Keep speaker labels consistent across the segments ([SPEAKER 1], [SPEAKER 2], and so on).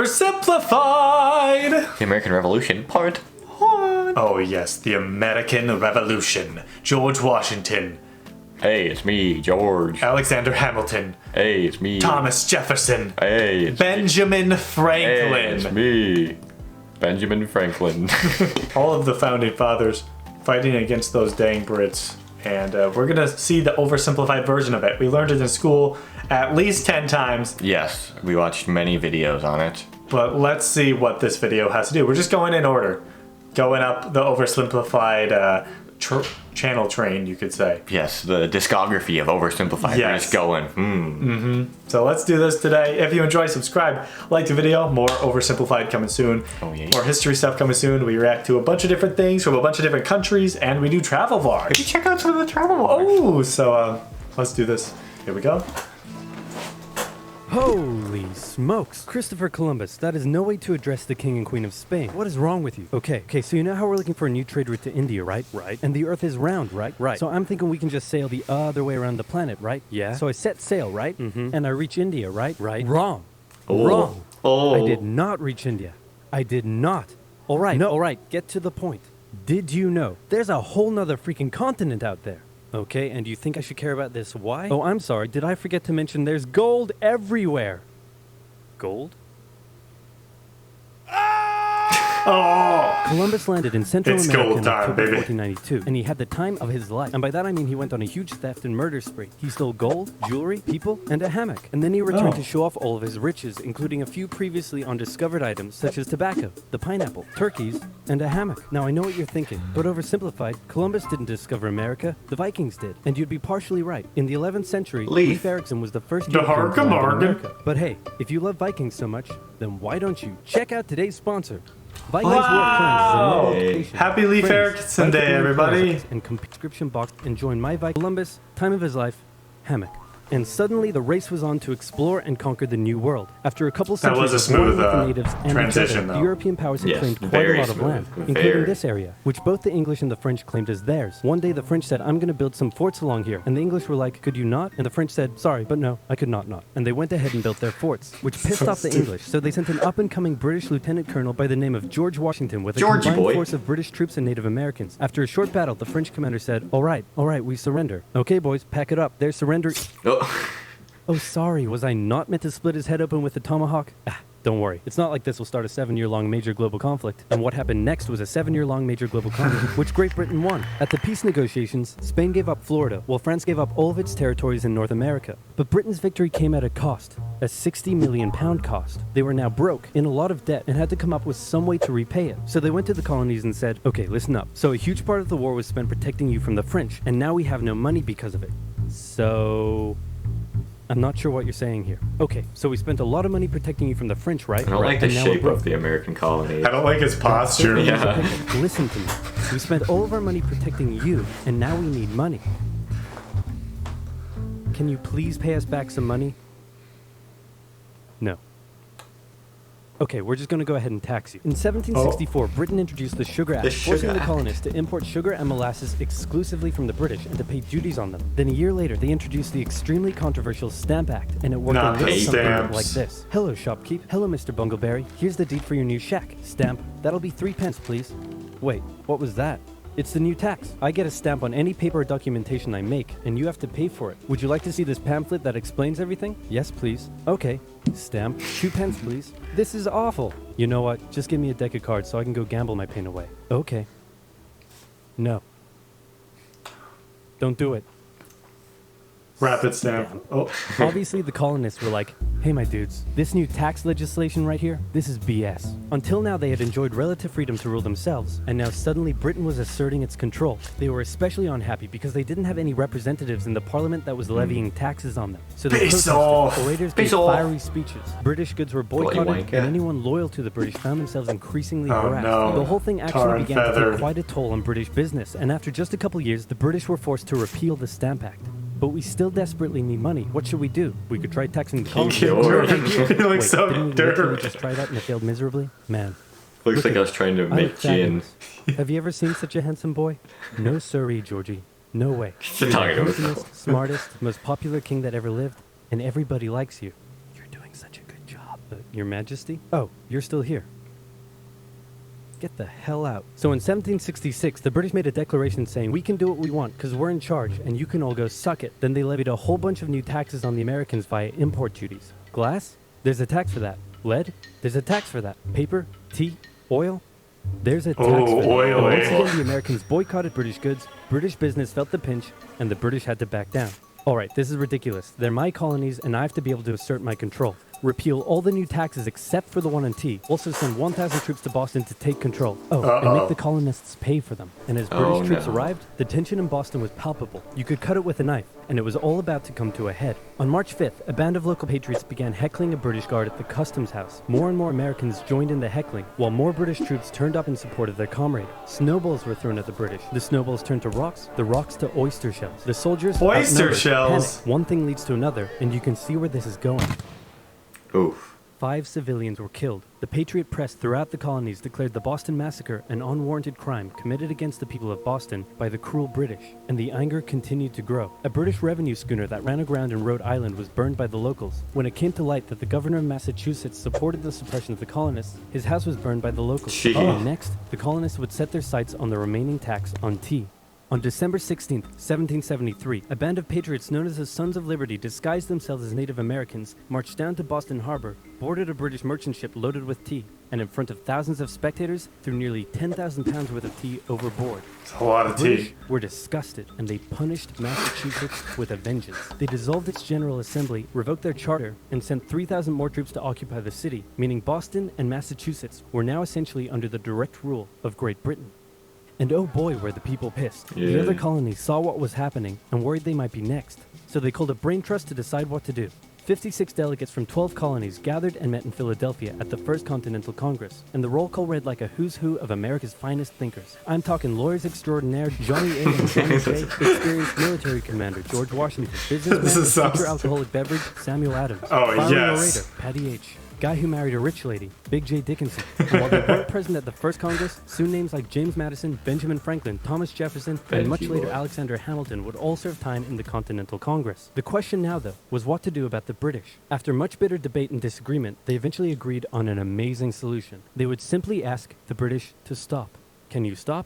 [SPEAKER 1] OverSimplified!
[SPEAKER 2] The American Revolution, Part 1.
[SPEAKER 1] Oh yes, the American Revolution. George Washington.
[SPEAKER 2] Hey, it's me, George.
[SPEAKER 1] Alexander Hamilton.
[SPEAKER 2] Hey, it's me.
[SPEAKER 1] Thomas Jefferson.
[SPEAKER 2] Hey, it's
[SPEAKER 1] Benjamin Franklin.
[SPEAKER 2] Hey, it's me, Benjamin Franklin.
[SPEAKER 1] All of the founding fathers fighting against those dang Brits. And we're gonna see the oversimplified version of it. We learned it in school at least 10 times.
[SPEAKER 2] Yes, we watched many videos on it.
[SPEAKER 1] But let's see what this video has to do. We're just going in order. Going up the oversimplified channel train, you could say.
[SPEAKER 2] Yes, the discography of OverSimplified.
[SPEAKER 1] Yes.
[SPEAKER 2] We're just going.
[SPEAKER 1] So let's do this today. If you enjoy, subscribe, like the video. More oversimplified coming soon.
[SPEAKER 2] Oh, yeah.
[SPEAKER 1] More history stuff coming soon. We react to a bunch of different things from a bunch of different countries, and we do travel vlogs.
[SPEAKER 2] Maybe check out some of the travel vlogs.
[SPEAKER 1] Oh, so let's do this. Here we go.
[SPEAKER 3] Holy smokes! Christopher Columbus, that is no way to address the King and Queen of Spain. What is wrong with you? Okay, so you know how we're looking for a new trade route to India, right? Right. And the Earth is round, right? Right. So I'm thinking we can just sail the other way around the planet, right? Yeah. So I set sail, right? And I reach India, right? Right. Wrong.
[SPEAKER 2] Oh.
[SPEAKER 3] Wrong.
[SPEAKER 2] Oh.
[SPEAKER 3] I did not reach India. I did not. All right. No. All right. Get to the point. Did you know there's a whole nother freaking continent out there? Okay, and you think I should care about this? Why? Oh, I'm sorry. Did I forget to mention there's gold everywhere? Gold?
[SPEAKER 1] Oh!
[SPEAKER 3] Columbus landed in Central
[SPEAKER 1] It's
[SPEAKER 3] America
[SPEAKER 1] gold
[SPEAKER 3] in
[SPEAKER 1] time,
[SPEAKER 3] October
[SPEAKER 1] baby.
[SPEAKER 3] 1492, and he had the time of his life. And by that I mean he went on a huge theft and murder spree. He stole gold, jewelry, people, and a hammock. And then he returned to show off all of his riches, including a few previously undiscovered items, such as tobacco, the pineapple, turkeys, and a hammock. Now I know what you're thinking, but oversimplified, Columbus didn't discover America, the Vikings did. And you'd be partially right. In the 11th century, Leif Erikson was the first European to land in America. But hey, if you love Vikings so much, then why don't you check out today's sponsor? Vikings
[SPEAKER 1] Wow!
[SPEAKER 3] World
[SPEAKER 1] Happy Leif Erikson Day, everybody!
[SPEAKER 3] And subscription box and join my Viking Columbus, time of his life, hammock. And suddenly the race was on to explore and conquer the new world. After a couple centuries of war with the natives and
[SPEAKER 1] transition,
[SPEAKER 3] the European powers had claimed quite a lot of land, including this area, which both the English and the French claimed as theirs. One day the French said, "I'm going to build some forts along here," and the English were like, "Could you not?" And the French said, "Sorry, but no, I could not." And they went ahead and built their forts, which pissed off the English. So they sent an up-and-coming British lieutenant colonel by the name of George Washington with a combined force of British troops and Native Americans. After a short battle, the French commander said, all right, we surrender." Okay, boys, pack it up. They're surrendering. Oh, sorry, was I not meant to split his head open with a tomahawk? Don't worry. It's not like this will start a 7-year-long major global conflict. And what happened next was a 7-year-long major global conflict, which Great Britain won. At the peace negotiations, Spain gave up Florida, while France gave up all of its territories in North America. But Britain's victory came at a cost, a £60 million cost. They were now broke, in a lot of debt, and had to come up with some way to repay it. So they went to the colonies and said, okay, listen up. So a huge part of the war was spent protecting you from the French, and now we have no money because of it. So... I'm not sure what you're saying here. Okay, so we spent a lot of money protecting you from the French, right?
[SPEAKER 2] I don't like the shape of the American colony.
[SPEAKER 1] I don't like his posture.
[SPEAKER 2] Yeah.
[SPEAKER 3] Listen to me. We spent all of our money protecting you, and now we need money. Can you please pay us back some money? No. Okay, we're just going to go ahead and tax you. In 1764, Britain introduced the Sugar Act, forcing the colonists to import sugar and molasses exclusively from the British and to pay duties on them. Then a year later, they introduced the extremely controversial Stamp Act, and it worked a little something like this. Hello, shopkeep. Hello, Mr. Bungleberry. Here's the deed for your new shack. Stamp. That'll be 3 pence, please. Wait, what was that? It's the new tax. I get a stamp on any paper or documentation I make, and you have to pay for it. Would you like to see this pamphlet that explains everything? Yes, please. Okay. Stamp. 2 pence, please. This is awful. You know what? Just give me a deck of cards so I can go gamble my pain away. Okay. No. Don't do it.
[SPEAKER 1] Rapid stamp. Oh.
[SPEAKER 3] Obviously, the colonists were like, hey, my dudes, this new tax legislation right here, this is BS. Until now, they had enjoyed relative freedom to rule themselves, and now suddenly Britain was asserting its control. They were especially unhappy because they didn't have any representatives in the parliament that was levying taxes on them. So they protested. Orators gave fiery speeches. British goods were boycotted, and anyone loyal to the British found themselves increasingly harassed. The whole thing actually began to take quite a toll on British business, and after just a couple years, the British were forced to repeal the Stamp Act. But we still desperately need money. What should we do? We could try taxing the colonists.
[SPEAKER 1] Wait, so
[SPEAKER 3] didn't we literally just try that and it failed miserably? Man.
[SPEAKER 2] Looks like I was trying to make gin.
[SPEAKER 3] Have you ever seen such a handsome boy? No siree, Georgie. No way.
[SPEAKER 2] You're the
[SPEAKER 3] handsomest, smartest, most popular king that ever lived, and everybody likes you. You're doing such a good job. Your Majesty? Oh, you're still here. Get the hell out. So in 1766, the British made a declaration saying, we can do what we want because we're in charge and you can all go suck it. Then they levied a whole bunch of new taxes on the Americans via import duties. Glass? There's a tax for that. Lead? There's a tax for that. Paper? Tea? Oil? There's a tax for that.
[SPEAKER 1] Oil.
[SPEAKER 3] And once again, the Americans boycotted British goods, British business felt the pinch, and the British had to back down. Alright, this is ridiculous. They're my colonies and I have to be able to assert my control. Repeal all the new taxes except for the one on tea. Also send 1,000 troops to Boston to take control. And make the colonists pay for them. And as British troops arrived, the tension in Boston was palpable. You could cut it with a knife, and it was all about to come to a head. On March 5th, a band of local patriots began heckling a British guard at the customs house. More and more Americans joined in the heckling, while more British troops turned up in support of their comrade. Snowballs were thrown at the British. The snowballs turned to rocks, the rocks to oyster shells. The soldiers
[SPEAKER 1] Oyster shells!
[SPEAKER 3] Panic. One thing leads to another, and you can see where this is going.
[SPEAKER 2] Oof.
[SPEAKER 3] 5 civilians were killed. The Patriot press throughout the colonies declared the Boston Massacre an unwarranted crime committed against the people of Boston by the cruel British, and the anger continued to grow. A British revenue schooner that ran aground in Rhode Island was burned by the locals. When it came to light that the governor of Massachusetts supported the suppression of the colonists, his house was burned by the locals.
[SPEAKER 2] Jeez.
[SPEAKER 3] And next, the colonists would set their sights on the remaining tax on tea. On December 16th, 1773, a band of patriots known as the Sons of Liberty disguised themselves as Native Americans, marched down to Boston Harbor, boarded a British merchant ship loaded with tea, and in front of thousands of spectators, threw nearly 10,000 pounds worth of tea overboard.
[SPEAKER 1] It's a lot of
[SPEAKER 3] The British
[SPEAKER 1] tea.
[SPEAKER 3] were disgusted, and they punished Massachusetts with a vengeance. They dissolved its General Assembly, revoked their charter, and sent 3,000 more troops to occupy the city, meaning Boston and Massachusetts were now essentially under the direct rule of Great Britain. And oh boy, were the people pissed.
[SPEAKER 2] Yeah.
[SPEAKER 3] The other colonies saw what was happening and worried they might be next. So they called a brain trust to decide what to do. 56 delegates from 12 colonies gathered and met in Philadelphia at the First Continental Congress, and the roll call read like a who's who of America's finest thinkers. I'm talking lawyers extraordinaire Johnny A. and Johnny J, experienced military commander George Washington, businessman and super alcoholic beverage Samuel Adams, fiery orator Patty H., guy who married a rich lady, Big J. Dickinson. And while they weren't present at the first Congress, soon names like James Madison, Benjamin Franklin, Thomas Jefferson, and much later Alexander Hamilton would all serve time in the Continental Congress. The question now, though, was what to do about the British. After much bitter debate and disagreement, they eventually agreed on an amazing solution. They would simply ask the British to stop. Can you stop?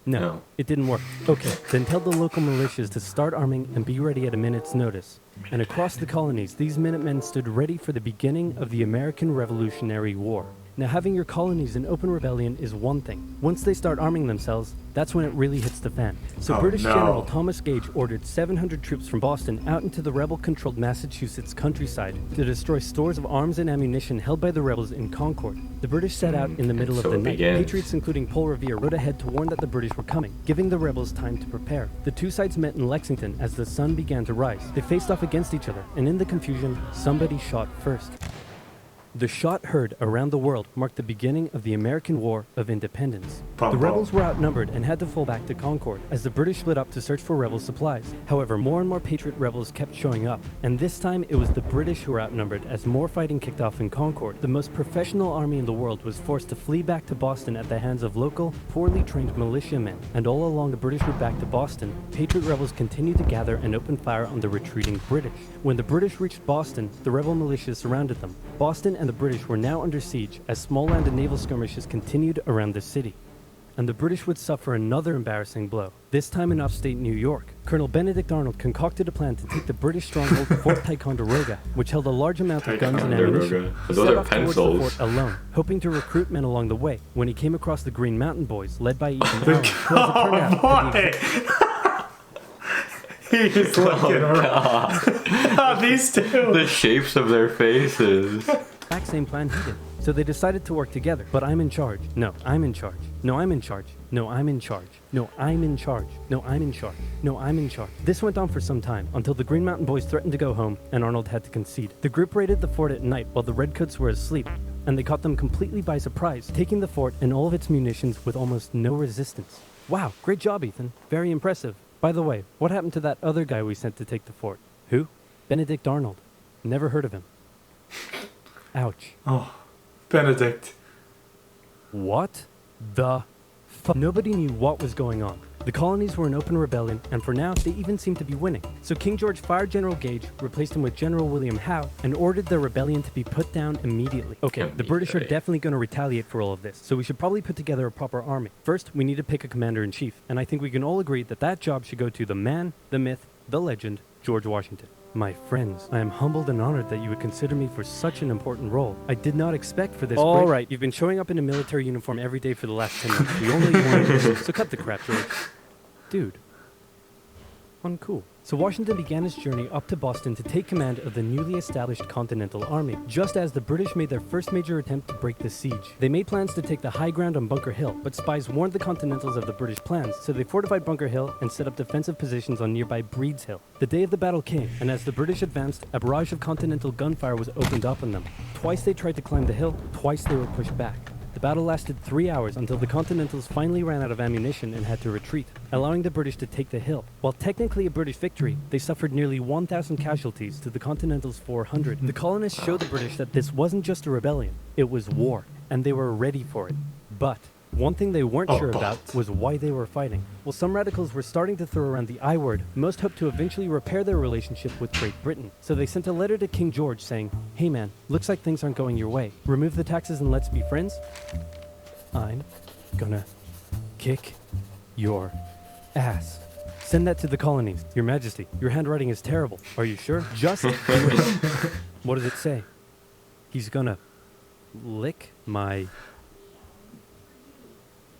[SPEAKER 3] No, it didn't work. Okay, then tell the local militias to start arming and be ready at a minute's notice. And across the colonies, these Minutemen stood ready for the beginning of the American Revolutionary War. Now, having your colonies in open rebellion is one thing. Once they start arming themselves, that's when it really hits the fan. So British General Thomas Gage ordered 700 troops from Boston out into the rebel-controlled Massachusetts countryside to destroy stores of arms and ammunition held by the rebels in Concord. The British set out in the middle of the night. Patriots, including Paul Revere, rode ahead to warn that the British were coming, giving the rebels time to prepare. The two sides met in Lexington as the sun began to rise. They faced off against each other, and in the confusion, somebody shot first. The shot heard around the world marked the beginning of the American War of Independence. The rebels were outnumbered and had to fall back to Concord as the British split up to search for rebel supplies. However, more and more Patriot rebels kept showing up, and this time it was the British who were outnumbered as more fighting kicked off in Concord. The most professional army in the world was forced to flee back to Boston at the hands of local, poorly trained militiamen. And all along the British route back to Boston, Patriot rebels continued to gather and open fire on the retreating British. When the British reached Boston, the rebel militias surrounded them. Boston and the British were now under siege as small land and naval skirmishes continued around the city. And the British would suffer another embarrassing blow, this time in upstate New York. Colonel Benedict Arnold concocted a plan to take the British stronghold Fort Ticonderoga, which held a large amount of guns and ammunition. He set off towards the fort alone, hoping to recruit men along the way, when he came across the Green Mountain Boys, led by Ethan Allen, who, as it turned out,
[SPEAKER 1] He's looking around. These two.
[SPEAKER 2] The shapes of their faces.
[SPEAKER 3] Exact same plan he did. So they decided to work together. But I'm in charge. No, I'm in charge. No, I'm in charge. No, I'm in charge. No, I'm in charge. No, I'm in charge. No, I'm in charge. This went on for some time, until the Green Mountain Boys threatened to go home, and Arnold had to concede. The group raided the fort at night while the Redcoats were asleep, and they caught them completely by surprise, taking the fort and all of its munitions with almost no resistance. Wow, great job, Ethan. Very impressive. By the way, what happened to that other guy we sent to take the fort? Who? Benedict Arnold. Never heard of him. Ouch.
[SPEAKER 1] Oh, Benedict.
[SPEAKER 3] What the Nobody knew what was going on. The colonies were in open rebellion, and for now, they even seemed to be winning. So King George fired General Gage, replaced him with General William Howe, and ordered the rebellion to be put down immediately. Okay, the British are definitely going to retaliate for all of this, so we should probably put together a proper army. First, we need to pick a commander-in-chief, and I think we can all agree that that job should go to the man, the myth, the legend, George Washington. My friends, I am humbled and honored that you would consider me for such an important role. I did not expect for this. All right, you've been showing up in a military uniform every day for the last 10 months. We only want so cut the crap, George. Dude. Uncool. So Washington began his journey up to Boston to take command of the newly established Continental Army, just as the British made their first major attempt to break the siege. They made plans to take the high ground on Bunker Hill, but spies warned the Continentals of the British plans, so they fortified Bunker Hill and set up defensive positions on nearby Breed's Hill. The day of the battle came, and as the British advanced, a barrage of Continental gunfire was opened up on them. Twice they tried to climb the hill, twice they were pushed back. The battle lasted 3 hours until the Continentals finally ran out of ammunition and had to retreat, allowing the British to take the hill. While technically a British victory, they suffered nearly 1,000 casualties to the Continentals' 400. The colonists showed the British that this wasn't just a rebellion, it was war, and they were ready for it. But one thing they weren't sure about was why they were fighting. While some radicals were starting to throw around the I word, most hoped to eventually repair their relationship with Great Britain. So they sent a letter to King George saying, "Hey man, looks like things aren't going your way. Remove the taxes and let's be friends? I'm gonna kick your ass." Send that to the colonies. Your Majesty, your handwriting is terrible. Are you sure? Just do it. What does it say? He's gonna lick my...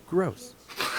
[SPEAKER 3] Gross.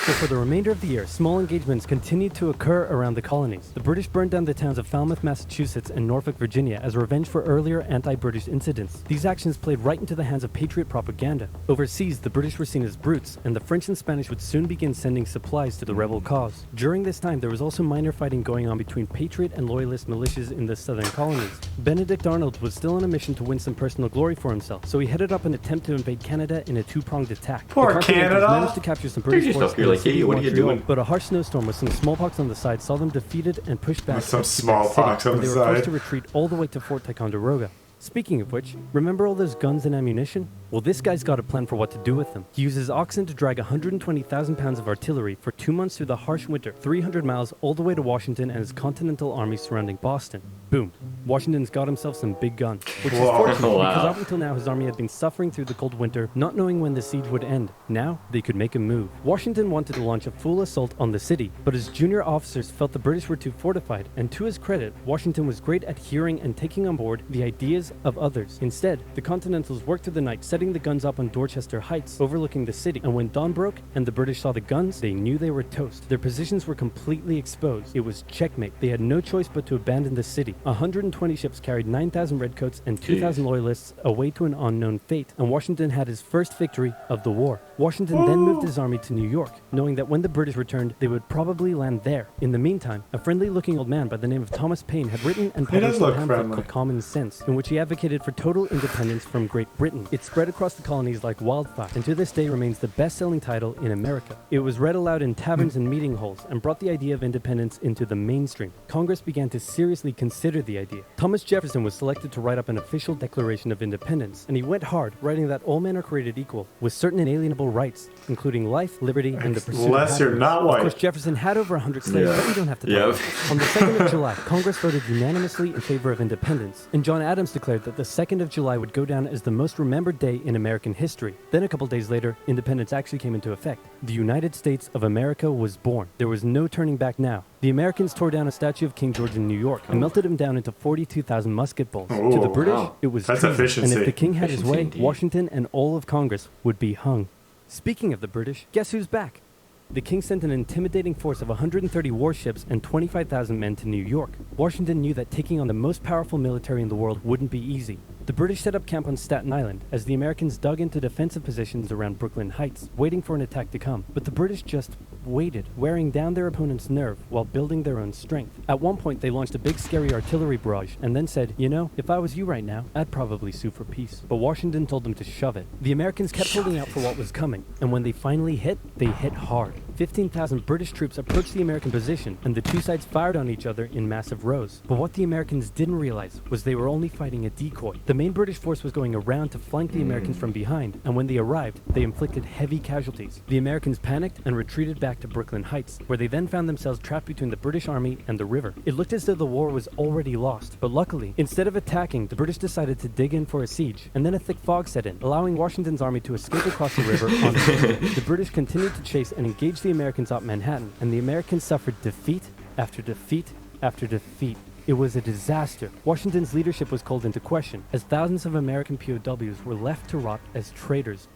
[SPEAKER 3] So for the remainder of the year, small engagements continued to occur around the colonies. The British burned down the towns of Falmouth, Massachusetts and Norfolk, Virginia as revenge for earlier anti-British incidents. These actions played right into the hands of patriot propaganda. Overseas, the British were seen as brutes, and the French and Spanish would soon begin sending supplies to the rebel cause. During this time, there was also minor fighting going on between patriot and loyalist militias in the southern colonies. Benedict Arnold was still on a mission to win some personal glory for himself, so he headed up an attempt to invade Canada in a two-pronged attack.
[SPEAKER 1] Poor Canada!
[SPEAKER 3] Managed to capture some British forces.
[SPEAKER 2] Hey, what are you doing?
[SPEAKER 3] But a harsh snowstorm with some smallpox on the side saw them defeated and pushed back.
[SPEAKER 1] With some
[SPEAKER 3] to
[SPEAKER 1] smallpox
[SPEAKER 3] City,
[SPEAKER 1] on the
[SPEAKER 3] they were forced
[SPEAKER 1] side.
[SPEAKER 3] to retreat all the way to Fort Ticonderoga. Speaking of which, remember all those guns and ammunition? Well, this guy's got a plan for what to do with them. He uses oxen to drag 120,000 pounds of artillery for 2 months through the harsh winter, 300 miles all the way to Washington and his Continental Army surrounding Boston. Boom. Washington's got himself some big guns, which is fortunate because up until now his army had been suffering through the cold winter, not knowing when the siege would end. Now, they could make a move. Washington wanted to launch a full assault on the city, but his junior officers felt the British were too fortified, and to his credit, Washington was great at hearing and taking on board the ideas of others. Instead, the Continentals worked through the night setting the guns up on Dorchester Heights, overlooking the city, and when dawn broke and the British saw the guns, they knew they were toast. Their positions were completely exposed. It was checkmate. They had no choice but to abandon the city. 120 ships carried 9,000 redcoats and 2,000 loyalists away to an unknown fate, and Washington had his first victory of the war. Washington then moved his army to New York, knowing that when the British returned, they would probably land there. In the meantime, a friendly-looking old man by the name of Thomas Paine had written and published a pamphlet called Common Sense, in which he advocated for total independence from Great Britain. It spread across the colonies like wildfire, and to this day remains the best-selling title in America. It was read aloud in taverns and meeting halls, and brought the idea of independence into the mainstream. Congress began to seriously consider the idea. Thomas Jefferson was selected to write up an official Declaration of Independence, and he went hard, writing that all men are created equal, with certain inalienable rights, including life, liberty, and the pursuit of
[SPEAKER 1] Unless you're not white.
[SPEAKER 3] Of course, Jefferson had over 100 slaves, but we don't have to talk about it. On the 2nd of July, Congress voted unanimously in favor of independence, and John Adams declared that the 2nd of July would go down as the most remembered day in American history. Then a couple days later, independence actually came into effect. The United States of America was born. There was no turning back now. The Americans tore down a statue of King George in New York and melted him down into 42,000 musket balls. To the British, it was treason, and if the king had his way, Washington and all of Congress would be hung. Speaking of the British, guess who's back? The king sent an intimidating force of 130 warships and 25,000 men to New York. Washington knew that taking on the most powerful military in the world wouldn't be easy. The British set up camp on Staten Island as the Americans dug into defensive positions around Brooklyn Heights, waiting for an attack to come. But the British just waited, wearing down their opponent's nerve while building their own strength. At one point, they launched a big scary artillery barrage and then said, you know, if I was you right now, I'd probably sue for peace. But Washington told them to shove it. The Americans kept holding out for what was coming, and when they finally hit, they hit hard. 15,000 British troops approached the American position, and the two sides fired on each other in massive rows. But what the Americans didn't realize was they were only fighting a decoy. The main British force was going around to flank the Americans from behind, and when they arrived, they inflicted heavy casualties. The Americans panicked and retreated back to Brooklyn Heights, where they then found themselves trapped between the British army and the river. It looked as though the war was already lost, but luckily, instead of attacking, the British decided to dig in for a siege, and then a thick fog set in, allowing Washington's army to escape across the river on foot. The British continued to chase and engage the Americans at Manhattan, and the Americans suffered defeat after defeat after defeat. It was a disaster. Washington's leadership was called into question, as thousands of American POWs were left to rot as traitors.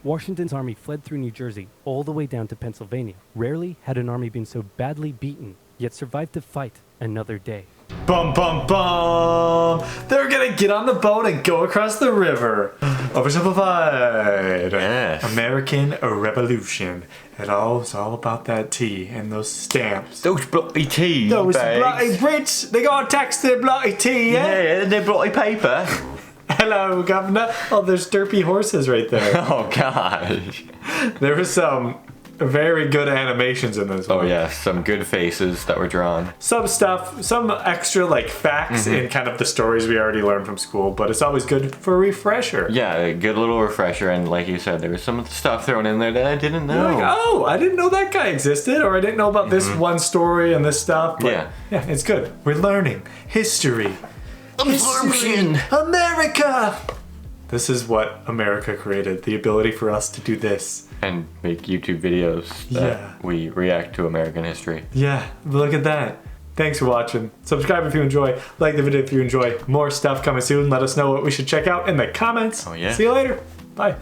[SPEAKER 3] Washington's army fled through New Jersey all the way down to Pennsylvania. Rarely had an army been so badly beaten, yet survived to fight another day.
[SPEAKER 1] Bum bum bum! They're gonna get on the boat and go across the river. Oversimplified.
[SPEAKER 2] Yes.
[SPEAKER 1] American Revolution. It's all about that tea and those stamps.
[SPEAKER 2] Those bloody tea
[SPEAKER 1] Those
[SPEAKER 2] bags.
[SPEAKER 1] bloody Brits, they got tax their bloody tea, yeah?
[SPEAKER 2] Yeah, and they're bloody paper.
[SPEAKER 1] Hello, Governor. Oh, there's derpy horses right there.
[SPEAKER 2] Oh gosh.
[SPEAKER 1] There was some very good animations in this one.
[SPEAKER 2] Oh yeah, some good faces that were drawn.
[SPEAKER 1] Some stuff, some extra like facts in kind of the stories we already learned from school, but it's always good for a refresher.
[SPEAKER 2] Yeah, a good little refresher, and like you said, there was some of the stuff thrown in there that I didn't know.
[SPEAKER 1] You're like, oh, I didn't know that guy existed, or I didn't know about this one story and this stuff. But
[SPEAKER 2] Yeah.
[SPEAKER 1] it's good. We're learning history.
[SPEAKER 2] Absorption.
[SPEAKER 1] America! This is what America created, the ability for us to do this.
[SPEAKER 2] And make YouTube videos that we react to American history.
[SPEAKER 1] Yeah, look at that. Thanks for watching. Subscribe if you enjoy. Like the video if you enjoy. More stuff coming soon. Let us know what we should check out in the comments.
[SPEAKER 2] Oh, yeah.
[SPEAKER 1] See you later. Bye.